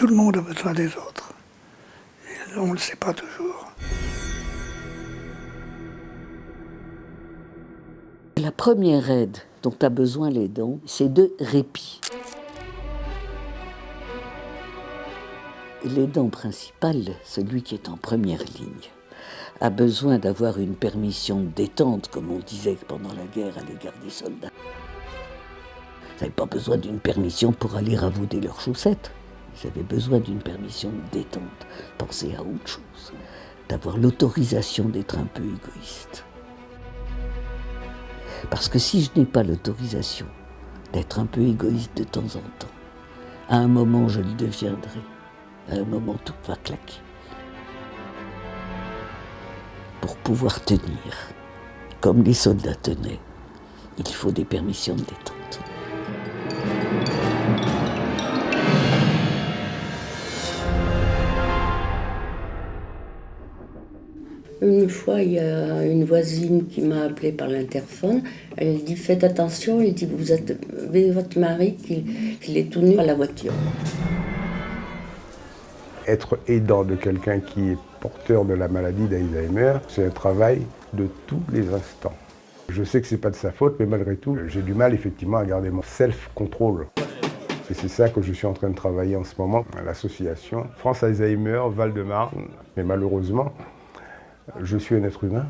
Tout le monde a besoin des autres. Et on ne le sait pas toujours. La première aide dont a besoin l'aidant, c'est de répit. L'aidant principal, celui qui est en première ligne, a besoin d'avoir une permission de détente, comme on disait pendant la guerre à l'égard des soldats. Ils n'avaient pas besoin d'une permission pour aller ravauder leurs chaussettes. Ils avaient besoin d'une permission de détente, penser à autre chose, d'avoir l'autorisation d'être un peu égoïste. Parce que si je n'ai pas l'autorisation d'être un peu égoïste de temps en temps, à un moment je le deviendrai, à un moment tout va claquer. Pour pouvoir tenir, comme les soldats tenaient, il faut des permissions de détente. Une fois, il y a une voisine qui m'a appelée par l'interphone. Elle dit « Faites attention », elle dit « Vous avez votre mari qu'il est tout nu à la voiture ». Être aidant de quelqu'un qui est porteur de la maladie d'Alzheimer, c'est un travail de tous les instants. Je sais que c'est pas de sa faute, mais malgré tout, j'ai du mal effectivement à garder mon self-control. Et c'est ça que je suis en train de travailler en ce moment à l'association France Alzheimer Val-de-Marne. Mais malheureusement, je suis un être humain.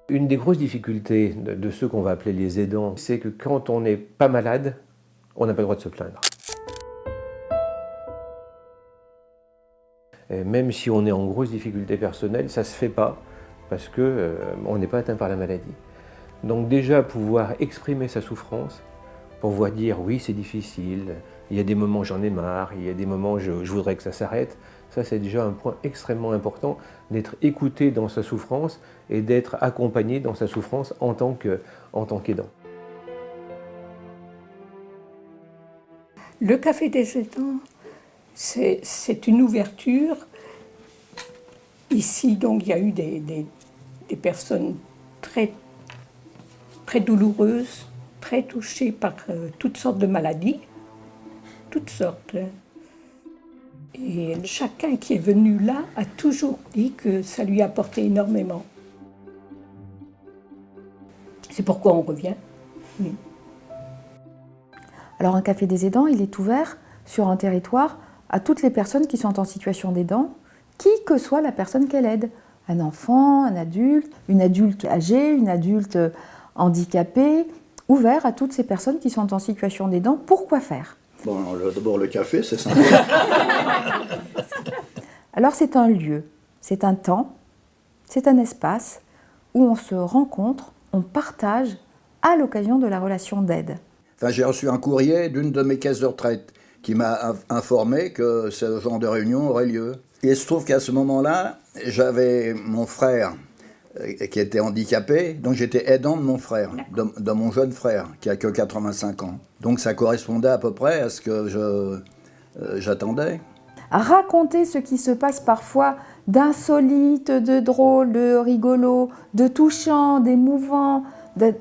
Une des grosses difficultés de ceux qu'on va appeler les aidants, c'est que quand on n'est pas malade, on n'a pas le droit de se plaindre. Et même si on est en grosse difficulté personnelle, ça ne se fait pas parce qu'on n'est pas atteint par la maladie. Donc déjà, pouvoir exprimer sa souffrance, pouvoir dire oui, c'est difficile, il y a des moments j'en ai marre, il y a des moments je voudrais que ça s'arrête, ça c'est déjà un point extrêmement important, d'être écouté dans sa souffrance et d'être accompagné dans sa souffrance en tant qu'aidant. Le Café des aidants, c'est une ouverture. Ici, donc, il y a eu des personnes très douloureuses, très touchées par toutes sortes de maladies, toutes sortes. Et chacun qui est venu là a toujours dit que ça lui a apporté énormément. C'est pourquoi on revient. Alors un café des aidants, il est ouvert sur un territoire à toutes les personnes qui sont en situation d'aidant, qui que soit la personne qu'elle aide. Un enfant, un adulte, une adulte âgée, une adulte handicapée, ouvert à toutes ces personnes qui sont en situation d'aidant. Pourquoi faire ? Bon, d'abord le café, c'est sympa. Alors c'est un lieu, c'est un temps, c'est un espace où on se rencontre, on partage à l'occasion de la relation d'aide. Enfin, j'ai reçu un courrier d'une de mes caisses de retraite qui m'a informé que ce genre de réunion aurait lieu. Et il se trouve qu'à ce moment-là, j'avais mon frère qui était handicapé, donc j'étais aidant de mon frère, de mon jeune frère, qui a que 85 ans. Donc ça correspondait à peu près à ce que j'attendais. Raconter ce qui se passe parfois d'insolite, de drôle, de rigolo, de touchant, d'émouvant,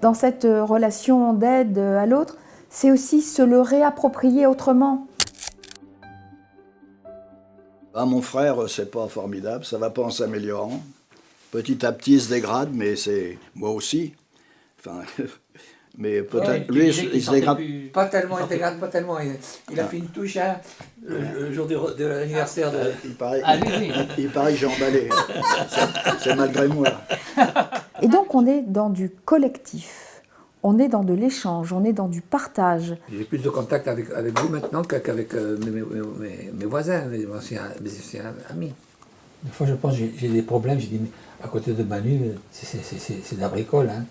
dans cette relation d'aide à l'autre, c'est aussi se le réapproprier autrement. Ah, mon frère, c'est pas formidable, ça va pas en s'améliorant. Petit à petit, il se dégrade, mais c'est moi aussi. Enfin, mais peut-être lui, il se dégrade. Pas tellement, il se dégrade pas tellement. Il a fait une touche le jour de l'anniversaire de. Il paraît que j'ai emballé. C'est malgré moi. Et donc, on est dans du collectif. On est dans de l'échange, on est dans du partage. J'ai plus de contact avec vous maintenant qu'avec mes voisins, mes anciens amis. Des fois, je pense j'ai des problèmes, j'ai dit, mais à côté de Manu, c'est de la bricole. Hein.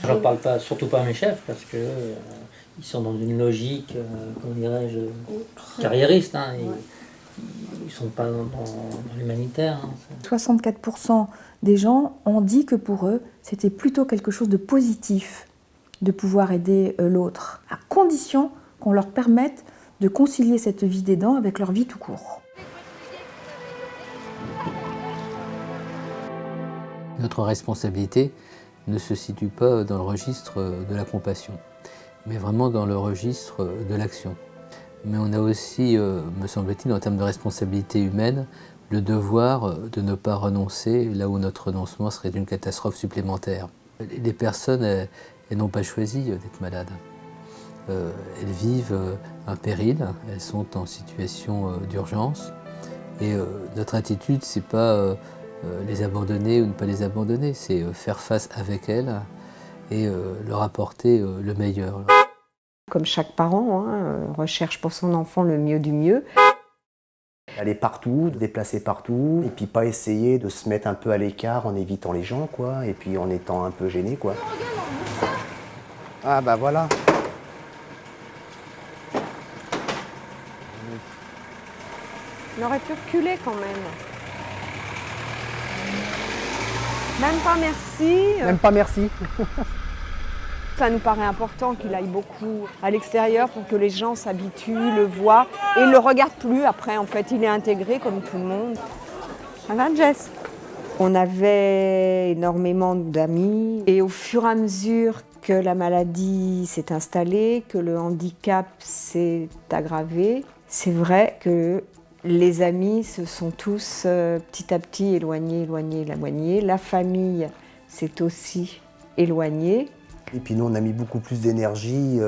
Je n'en parle pas, surtout pas à mes chefs, parce que ils sont dans une logique, comment dirais-je, carriériste. Hein, ils ne sont pas dans l'humanitaire. Hein. 64% des gens ont dit que pour eux, c'était plutôt quelque chose de positif de pouvoir aider l'autre, à condition qu'on leur permette de concilier cette vie d'aidant avec leur vie tout court. Notre responsabilité ne se situe pas dans le registre de la compassion. mais vraiment dans le registre de l'action. Mais on a aussi, me semble-t-il, en termes de responsabilité humaine, le devoir de ne pas renoncer là où notre renoncement serait une catastrophe supplémentaire. Les personnes, elles n'ont pas choisi d'être malades. Elles vivent un péril, elles sont en situation d'urgence. Et notre attitude, c'est pas les abandonner ou ne pas les abandonner, c'est faire face avec elles et leur apporter le meilleur. Comme chaque parent, recherche pour son enfant le mieux du mieux. Aller partout, se déplacer partout, et puis pas essayer de se mettre un peu à l'écart en évitant les gens, quoi, et puis en étant un peu gêné, quoi. Ah bah voilà. On aurait pu reculer quand même. Même pas merci. Même pas merci. Ça nous paraît important qu'il aille beaucoup à l'extérieur pour que les gens s'habituent, le voient et ne le regardent plus après. En fait, il est intégré comme tout le monde. Ça va, Jess? On avait énormément d'amis et au fur et à mesure que la maladie s'est installée, que le handicap s'est aggravé, c'est vrai que les amis se sont tous petit à petit éloignés. La famille s'est aussi éloignée. Et puis nous, on a mis beaucoup plus d'énergie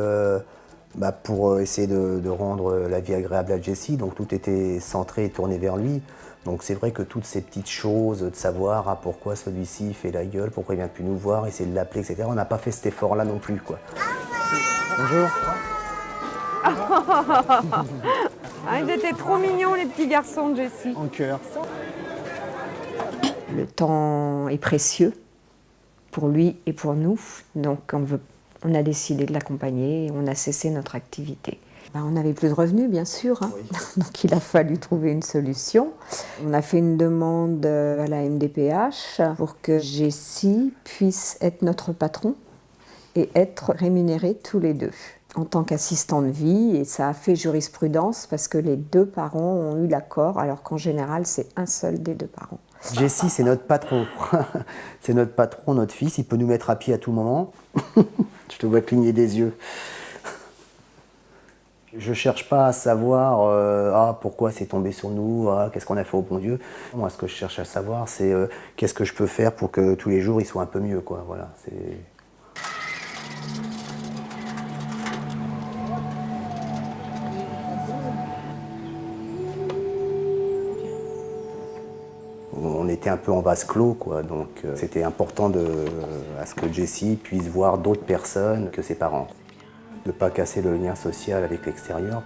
pour essayer de rendre la vie agréable à Jessie. Donc tout était centré et tourné vers lui. Donc c'est vrai que toutes ces petites choses, de savoir pourquoi celui-ci fait la gueule, pourquoi il ne vient plus nous voir, essayer de l'appeler, etc. On n'a pas fait cet effort-là non plus, quoi. Bonjour. Ils étaient trop mignons, les petits garçons de Jessie. En cœur. Le temps est précieux pour lui et pour nous, donc on a décidé de l'accompagner et on a cessé notre activité. On n'avait plus de revenus, bien sûr, Oui. Donc il a fallu trouver une solution. On a fait une demande à la MDPH pour que Jessie puisse être notre patron et être rémunérés tous les deux en tant qu'assistant de vie, et ça a fait jurisprudence parce que les deux parents ont eu l'accord, alors qu'en général c'est un seul des deux parents. Jessie, c'est notre patron. C'est notre patron, notre fils. Il peut nous mettre à pied à tout moment. Je te vois cligner des yeux. Je ne cherche pas à savoir pourquoi c'est tombé sur nous, qu'est-ce qu'on a fait au bon Dieu. Moi, ce que je cherche à savoir, c'est qu'est-ce que je peux faire pour que tous les jours, il soit un peu mieux, quoi. Voilà, c'est... On était un peu en vase clos, quoi, donc c'était important à ce que Jessie puisse voir d'autres personnes que ses parents. Ne pas casser le lien social avec l'extérieur.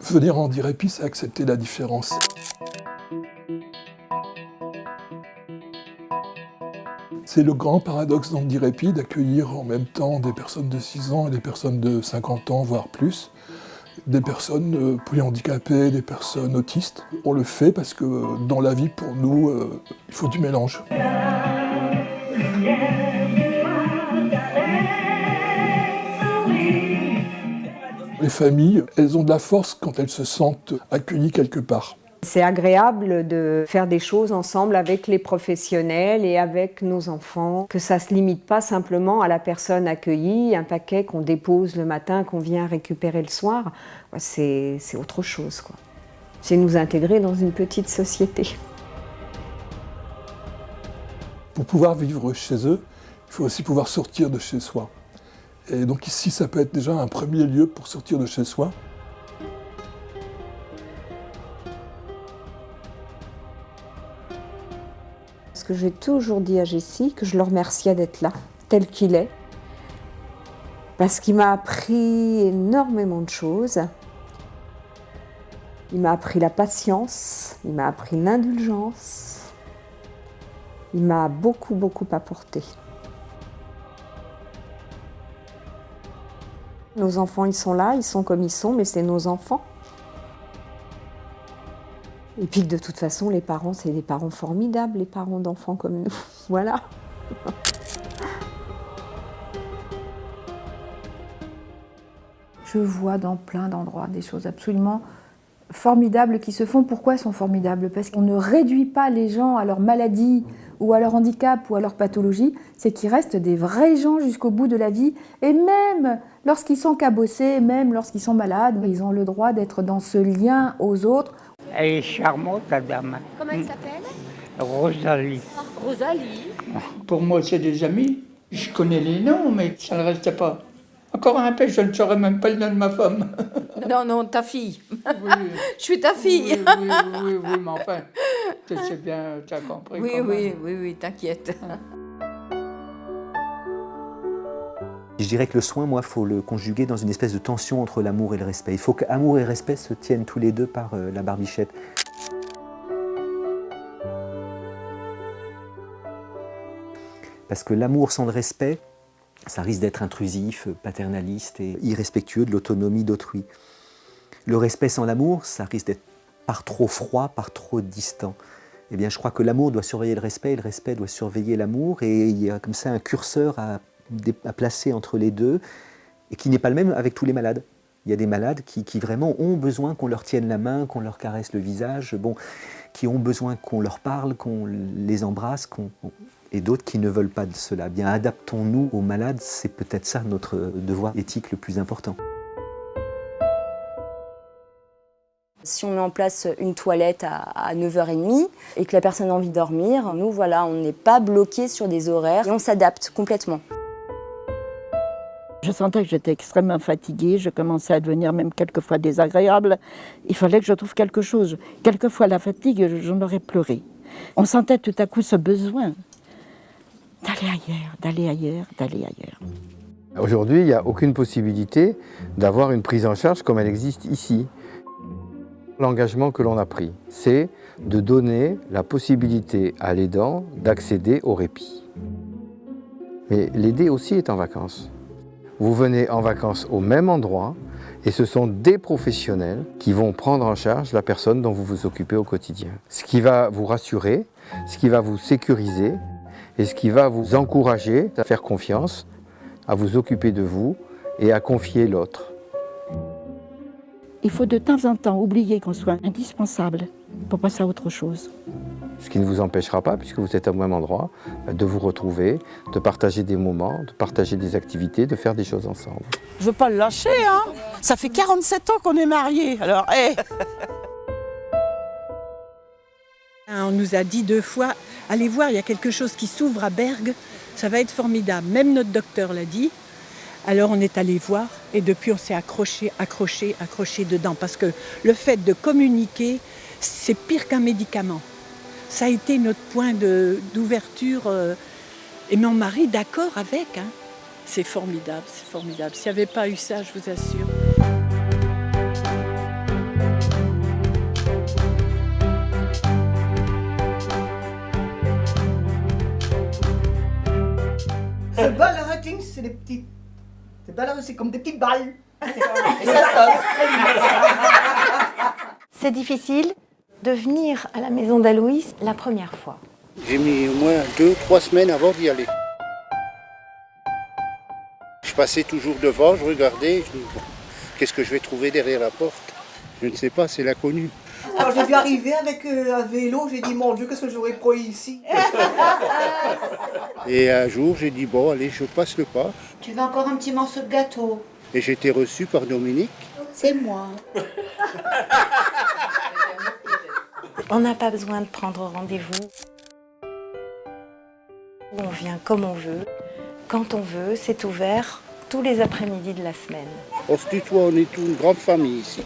Venir en Dirépie, c'est accepter la différence. C'est le grand paradoxe d'Andirépie d'accueillir en même temps des personnes de 6 ans et des personnes de 50 ans, voire plus. Des personnes polyhandicapées, des personnes autistes. On le fait parce que dans la vie, pour nous, il faut du mélange. Les familles, elles ont de la force quand elles se sentent accueillies quelque part. C'est agréable de faire des choses ensemble avec les professionnels et avec nos enfants, que ça ne se limite pas simplement à la personne accueillie, un paquet qu'on dépose le matin, qu'on vient récupérer le soir. C'est autre chose, quoi. C'est nous intégrer dans une petite société. Pour pouvoir vivre chez eux, il faut aussi pouvoir sortir de chez soi. Et donc ici, ça peut être déjà un premier lieu pour sortir de chez soi. Parce que j'ai toujours dit à Jessie que je le remerciais d'être là, tel qu'il est. Parce qu'il m'a appris énormément de choses. Il m'a appris la patience, il m'a appris l'indulgence. Il m'a beaucoup, beaucoup apporté. Nos enfants, ils sont là, ils sont comme ils sont, mais c'est nos enfants. Et puis de toute façon, les parents, c'est des parents formidables, les parents d'enfants comme nous. Voilà. Je vois dans plein d'endroits des choses absolument formidables qui se font. Pourquoi elles sont formidables? Parce qu'on ne réduit pas les gens à leur maladie ou à leur handicap ou à leur pathologie, c'est qu'ils restent des vrais gens jusqu'au bout de la vie. Et même lorsqu'ils sont cabossés, même lorsqu'ils sont malades, ils ont le droit d'être dans ce lien aux autres. Elle est charmante, la dame. Comment elle s'appelle? Rosalie. Rosalie. Pour moi, c'est des amis. Je connais les noms, mais ça ne reste pas. Encore un peu, je ne saurais même pas le nom de ma femme. Non, non, ta fille. Oui. Je suis ta fille. Oui, mais enfin, tu sais bien, tu as compris. Oui, t'inquiète. Je dirais que le soin, moi, il faut le conjuguer dans une espèce de tension entre l'amour et le respect. Il faut qu'amour et respect se tiennent tous les deux par la barbichette. Parce que l'amour sans le respect, ça risque d'être intrusif, paternaliste et irrespectueux de l'autonomie d'autrui. Le respect sans l'amour, ça risque d'être par trop froid, par trop distant. Eh bien, je crois que l'amour doit surveiller le respect et le respect doit surveiller l'amour. Et il y a comme ça un curseur à placer entre les deux et qui n'est pas le même avec tous les malades. Il y a des malades qui vraiment ont besoin qu'on leur tienne la main, qu'on leur caresse le visage, qui ont besoin qu'on leur parle, qu'on les embrasse, et d'autres qui ne veulent pas de cela. Bien, adaptons-nous aux malades, c'est peut-être ça notre devoir éthique le plus important. Si on met en place une toilette à 9h30 et que la personne a envie de dormir, nous, voilà, on n'est pas bloqué sur des horaires et on s'adapte complètement. Je sentais que j'étais extrêmement fatiguée, je commençais à devenir même quelquefois désagréable. Il fallait que je trouve quelque chose. Quelquefois, la fatigue, j'en aurais pleuré. On sentait tout à coup ce besoin d'aller ailleurs, d'aller ailleurs, d'aller ailleurs. Aujourd'hui, il n'y a aucune possibilité d'avoir une prise en charge comme elle existe ici. L'engagement que l'on a pris, c'est de donner la possibilité à l'aidant d'accéder au répit. Mais l'aidé aussi est en vacances. Vous venez en vacances au même endroit et ce sont des professionnels qui vont prendre en charge la personne dont vous vous occupez au quotidien. Ce qui va vous rassurer, ce qui va vous sécuriser et ce qui va vous encourager à faire confiance, à vous occuper de vous et à confier l'autre. Il faut de temps en temps oublier qu'on soit indispensable pour passer à autre chose. Ce qui ne vous empêchera pas, puisque vous êtes au même endroit, de vous retrouver, de partager des moments, de partager des activités, de faire des choses ensemble. Je veux pas le lâcher, hein. Ça fait 47 ans qu'on est mariés, alors On nous a dit 2 fois, allez voir, il y a quelque chose qui s'ouvre à Bergues, ça va être formidable. Même notre docteur l'a dit. Alors on est allé voir et depuis on s'est accroché dedans. Parce que le fait de communiquer, c'est pire qu'un médicament. Ça a été notre point d'ouverture. Et mon mari d'accord avec. Hein. C'est formidable, c'est formidable. S'il n'y avait pas eu ça, je vous assure. Ce balles c'est des petites. C'est comme des petites balles. Et ça sonne. C'est difficile de venir à la maison d'Aloïs la première fois. J'ai mis au moins 2-3 semaines avant d'y aller. Je passais toujours devant, je regardais, je dis, bon, qu'est-ce que je vais trouver derrière la porte? Je ne sais pas, c'est l'inconnu. Alors j'ai vu arriver avec un vélo, j'ai dit mon Dieu, qu'est-ce que j'aurais pris ici? Et un jour, j'ai dit, bon, allez, je passe le pas. Tu veux encore un petit morceau de gâteau? Et j'ai été reçu par Dominique. C'est moi. On n'a pas besoin de prendre rendez-vous. On vient comme on veut, quand on veut, c'est ouvert tous les après-midi de la semaine. On se tutoie, on est une grande famille ici.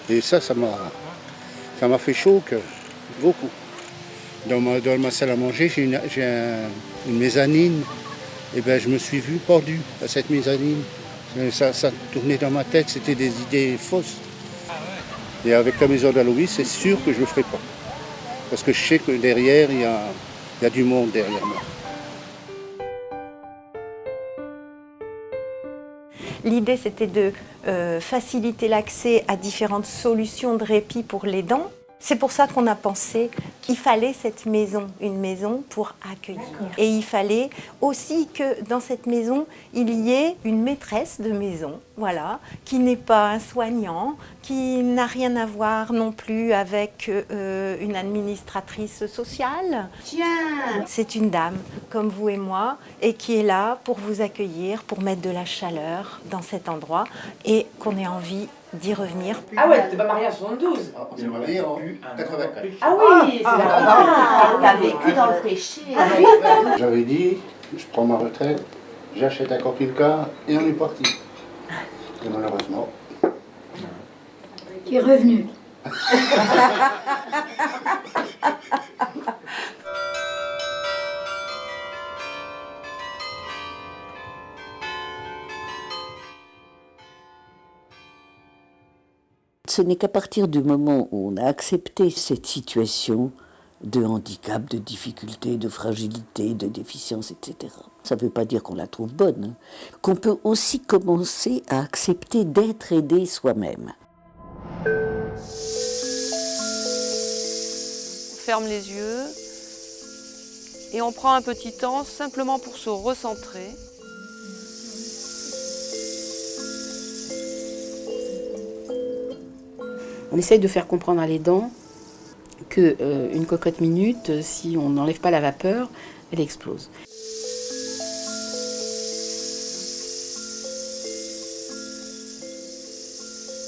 Et ça m'a fait chaud au cœur, beaucoup. Dans ma salle à manger, j'ai une mezzanine. Et ben, je me suis vu pendu à cette mezzanine. Ça tournait dans ma tête, c'était des idées fausses. Et avec la maison d'Aloïs, c'est sûr que je ne le ferai pas. Parce que je sais que derrière, il y a du monde derrière moi. L'idée, c'était de faciliter l'accès à différentes solutions de répit pour l'aidant. C'est pour ça qu'on a pensé qu'il fallait cette maison, une maison pour accueillir. Et il fallait aussi que dans cette maison, il y ait une maîtresse de maison, voilà, qui n'est pas un soignant, qui n'a rien à voir non plus avec une administratrice sociale. Tiens, c'est une dame comme vous et moi et qui est là pour vous accueillir, pour mettre de la chaleur dans cet endroit et qu'on ait envie d'y revenir. Ah ouais, t'es pas mariée en 72. On s'est marié en 84. Ah oui, c'est la t'as vécu dans le péché. J'avais dit, je prends ma retraite, j'achète un camping-car et on est parti. Et malheureusement... Tu es revenu. Ce n'est qu'à partir du moment où on a accepté cette situation de handicap, de difficulté, de fragilité, de déficience, etc. Ça ne veut pas dire qu'on la trouve bonne, hein, qu'on peut aussi commencer à accepter d'être aidé soi-même. On ferme les yeux et on prend un petit temps simplement pour se recentrer. On essaye de faire comprendre à l'aidant qu'une cocotte minute, si on n'enlève pas la vapeur, elle explose.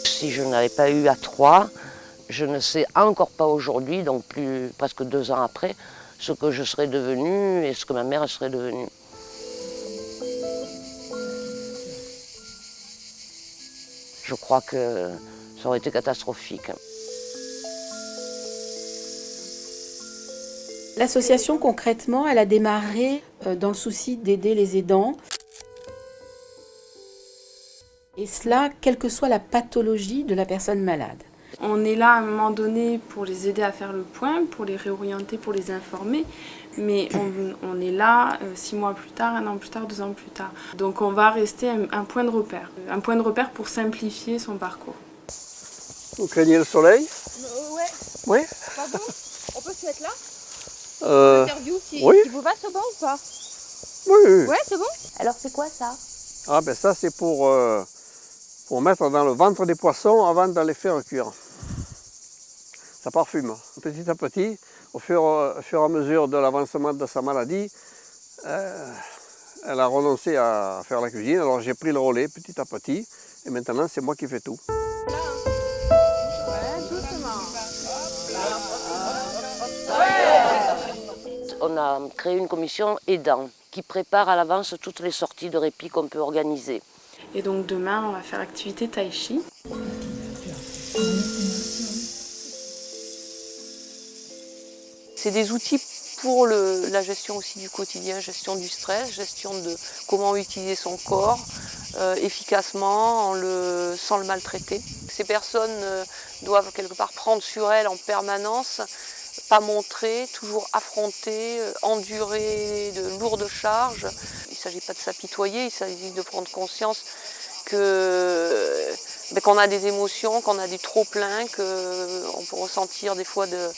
Si je n'avais pas eu à 3, je ne sais encore pas aujourd'hui, donc presque 2 ans après, ce que je serais devenue et ce que ma mère serait devenue. Je crois que ça aurait été catastrophique. L'association, concrètement, elle a démarré dans le souci d'aider les aidants. Et cela, quelle que soit la pathologie de la personne malade. On est là à un moment donné pour les aider à faire le point, pour les réorienter, pour les informer. Mais on est là 6 mois plus tard, 1 an plus tard, 2 ans plus tard. Donc on va rester un point de repère. Un point de repère pour simplifier son parcours. Vous craignez le soleil? Ouais. Oui. Pardon, on peut se mettre là? Interview, oui. Il vous va ce banc ou pas? Oui. Ouais, c'est bon. Alors c'est quoi ça? Ah ben ça c'est pour mettre dans le ventre des poissons avant de les faire cuire. Ça parfume. Petit à petit, au fur et à mesure de l'avancement de sa maladie, elle a renoncé à faire la cuisine. Alors j'ai pris le relais petit à petit et maintenant c'est moi qui fais tout. On a créé une commission aidant qui prépare à l'avance toutes les sorties de répit qu'on peut organiser. Et donc demain, on va faire l'activité tai chi. C'est des outils pour la gestion aussi du quotidien, gestion du stress, gestion de comment utiliser son corps efficacement sans le maltraiter. Ces personnes doivent quelque part prendre sur elles en permanence, pas montrer, toujours affronter, endurer de lourdes charges. Il ne s'agit pas de s'apitoyer, il s'agit de prendre conscience qu'on a des émotions, qu'on a du trop-plein, qu'on peut ressentir des fois de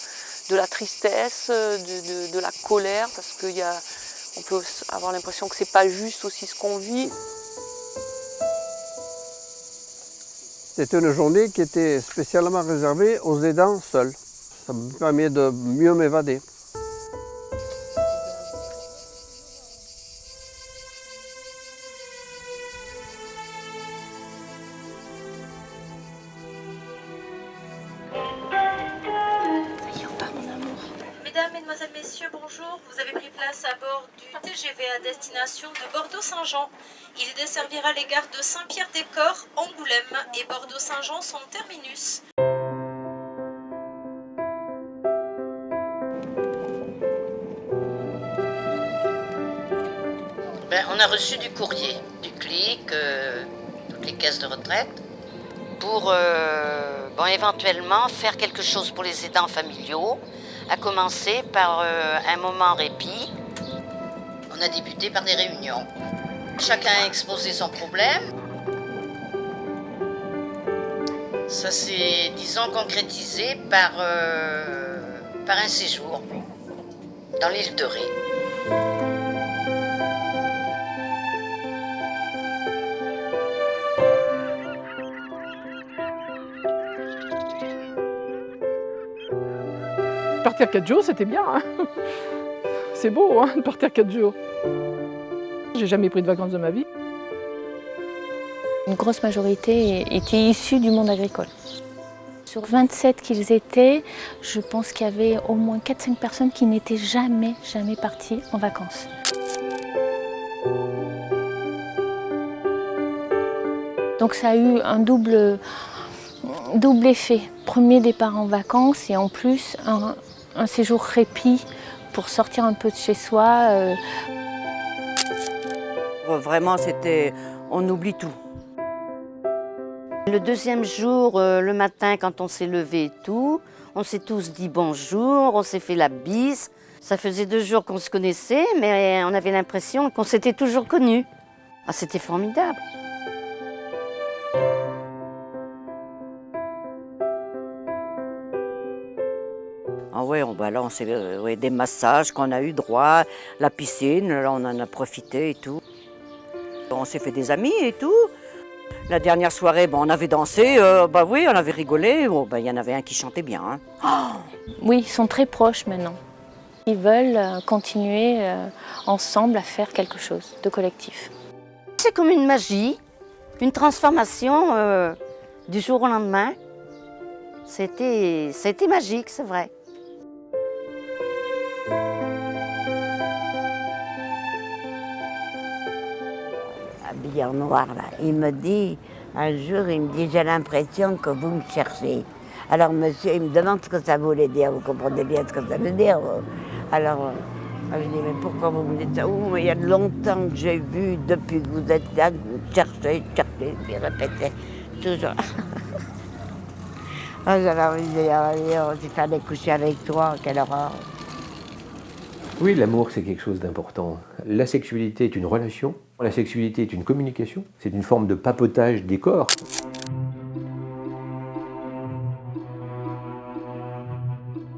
la tristesse, de la colère, parce qu'on peut avoir l'impression que c'est pas juste aussi ce qu'on vit. C'était une journée qui était spécialement réservée aux aidants seuls. Ça me permet de mieux m'évader. Mesdames, Mesdemoiselles, Messieurs, bonjour. Vous avez pris place à bord du TGV à destination de Bordeaux-Saint-Jean. Il desservira les gares de Saint-Pierre-des-Corps, Angoulême et Bordeaux-Saint-Jean son terminus. On a reçu du courrier, du CLIC, toutes les caisses de retraite, pour éventuellement faire quelque chose pour les aidants familiaux, à commencer par un moment répit. On a débuté par des réunions. Chacun a exposé son problème. Ça s'est, disons, concrétisé par par un séjour dans l'île de Ré. Partir 4 jours, c'était bien. Hein. C'est beau hein, de partir 4 jours. J'ai jamais pris de vacances de ma vie. Une grosse majorité était issue du monde agricole. Sur 27 qu'ils étaient, je pense qu'il y avait au moins 4-5 personnes qui n'étaient jamais parties en vacances. Donc ça a eu un double effet. Premier départ en vacances et en plus un séjour répit pour sortir un peu de chez soi. Vraiment, on oublie tout. Le deuxième jour, le matin, quand on s'est levé et tout, on s'est tous dit bonjour, on s'est fait la bise. Ça faisait 2 jours qu'on se connaissait, mais on avait l'impression qu'on s'était toujours connus. Ah, c'était formidable. Ah ouais, là, on s'est des massages qu'on a eu droit, la piscine, là on en a profité et tout. On s'est fait des amis et tout. La dernière soirée, on avait dansé, oui, on avait rigolé. Il y en avait un qui chantait bien. Hein. Oh oui, ils sont très proches maintenant. Ils veulent continuer ensemble à faire quelque chose de collectif. C'est comme une magie, une transformation du jour au lendemain. C'était magique, c'est vrai. Habillé en noir, là. Il me dit, un jour, j'ai l'impression que vous me cherchez. Alors, monsieur, il me demande ce que ça voulait dire. Vous comprenez bien ce que ça veut dire. Alors, je dis, mais pourquoi vous me dites ça? Oh, mais il y a longtemps que j'ai vu, depuis que vous êtes là, que vous cherchez, puis répétez, toujours. Alors, il fallait coucher avec toi, quelle horreur. Oui, l'amour, c'est quelque chose d'important. La sexualité est une relation, la sexualité est une communication, c'est une forme de papotage des corps.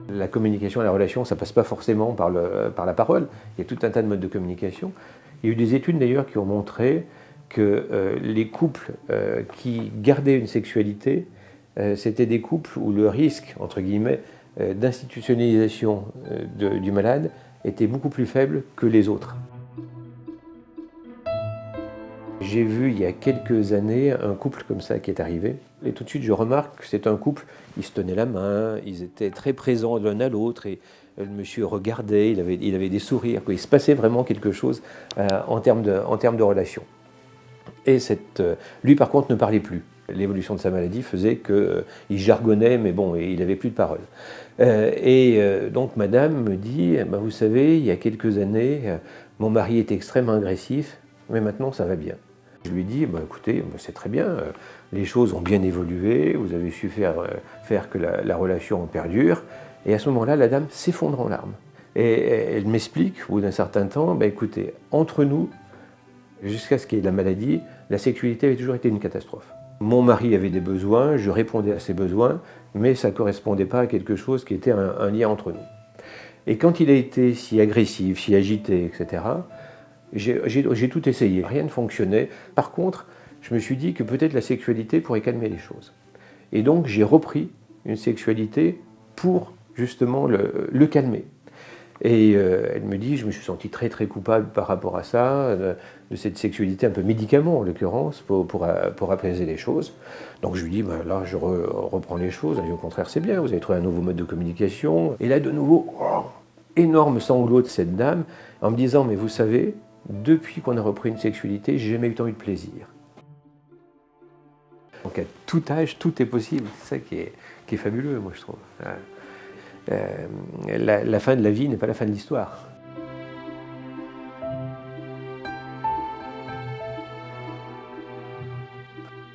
La communication, la relation, ça passe pas forcément par la parole. Il y a tout un tas de modes de communication. Il y a eu des études d'ailleurs qui ont montré que les couples qui gardaient une sexualité, c'était des couples où le risque, entre guillemets, d'institutionnalisation du malade était beaucoup plus faible que les autres. J'ai vu il y a quelques années un couple comme ça qui est arrivé. Et tout de suite, je remarque que c'est un couple, ils se tenaient la main, ils étaient très présents l'un à l'autre et le monsieur regardait, il avait des sourires. Il se passait vraiment quelque chose en termes de relation. Et lui, par contre, ne parlait plus. L'évolution de sa maladie faisait qu'il jargonnait, mais bon, il n'avait plus de parole. Donc madame me dit, vous savez, il y a quelques années, mon mari était extrêmement agressif, mais maintenant ça va bien. Je lui dis, écoutez, c'est très bien, les choses ont bien évolué, vous avez su faire que la relation perdure. Et à ce moment-là, la dame s'effondre en larmes. Et elle m'explique, au bout d'un certain temps, écoutez, entre nous, jusqu'à ce qu'il y ait de la maladie, la sexualité avait toujours été une catastrophe. Mon mari avait des besoins, je répondais à ses besoins, mais ça ne correspondait pas à quelque chose qui était un lien entre nous. Et quand il a été si agressif, si agité, etc., j'ai tout essayé, rien ne fonctionnait. Par contre, je me suis dit que peut-être la sexualité pourrait calmer les choses. Et donc j'ai repris une sexualité pour justement le calmer. Et elle me dit, je me suis senti très très coupable par rapport à ça, de cette sexualité un peu médicament en l'occurrence, pour apaiser les choses. Donc je lui dis, là je reprends les choses, et au contraire c'est bien, vous avez trouvé un nouveau mode de communication. Et là de nouveau, énorme sanglot de cette dame, en me disant, mais vous savez, depuis qu'on a repris une sexualité, j'ai jamais eu tant eu de plaisir. Donc à tout âge, tout est possible, c'est ça qui est fabuleux, moi je trouve. La fin de la vie n'est pas la fin de l'histoire.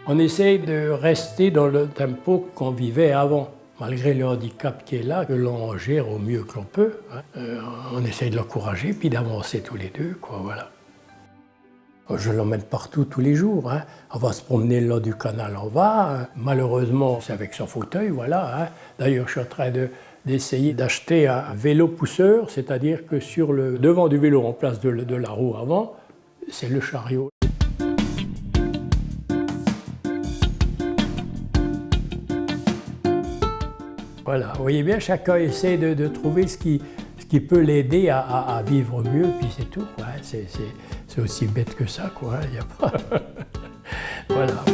On essaye de rester dans le tempo qu'on vivait avant, malgré le handicap qui est là, que l'on gère au mieux que l'on peut. On essaye de l'encourager, puis d'avancer tous les deux, voilà. Je l'emmène partout tous les jours. On va se promener le long du canal, on va. Malheureusement, c'est avec son fauteuil, voilà. D'ailleurs, je suis en train de d'essayer d'acheter un vélo pousseur, c'est-à-dire que sur le devant du vélo, en place de la roue avant, c'est le chariot. Voilà, vous voyez bien, chacun essaie de trouver ce qui peut l'aider à vivre mieux, puis c'est tout. Ouais, c'est aussi bête que ça, quoi. Y a pas... Voilà.